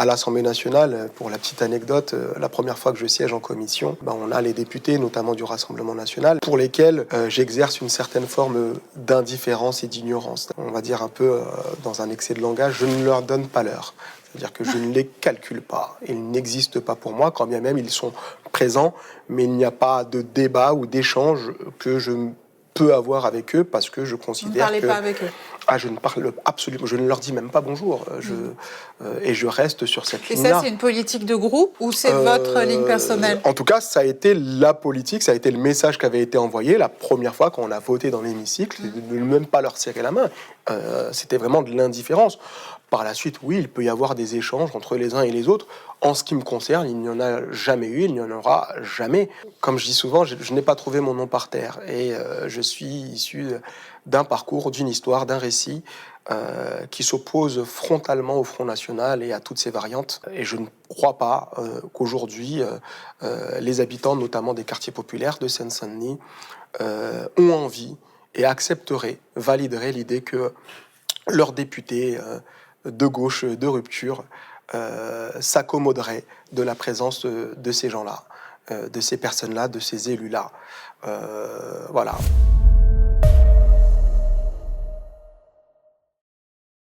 À l'Assemblée nationale, pour la petite anecdote, la première fois que je siège en commission, on a les députés, notamment du Rassemblement national, pour lesquels j'exerce une certaine forme d'indifférence et d'ignorance. On va dire un peu dans un excès de langage, je ne leur donne pas l'heure. C'est-à-dire que je ne les calcule pas. Ils n'existent pas pour moi, quand bien même ils sont présents, mais il n'y a pas de débat ou d'échange que je peux avoir avec eux parce que je considère que... Vous ne parlez pas avec eux? Ah, je ne parle absolument, je ne leur dis même pas bonjour. Et je reste sur cette ligne-là. Et ça, c'est une politique de groupe ou c'est votre ligne personnelle? En tout cas, ça a été la politique, ça a été le message qui avait été envoyé la première fois quand on a voté dans l'hémicycle, de ne même pas leur serrer la main. C'était vraiment de l'indifférence. Par la suite, oui, il peut y avoir des échanges entre les uns et les autres. En ce qui me concerne, il n'y en a jamais eu, il n'y en aura jamais. Comme je dis souvent, je n'ai pas trouvé mon nom par terre. Et je suis issu d'un parcours, d'une histoire, d'un récit qui s'oppose frontalement au Front National et à toutes ses variantes. Et je ne crois pas qu'aujourd'hui, les habitants, notamment des quartiers populaires de Seine-Saint-Denis, ont envie et accepteraient, valideraient l'idée que leurs députés de gauche, de rupture, s'accommoderaient de la présence de ces gens-là, de ces personnes-là, de ces élus-là. Voilà.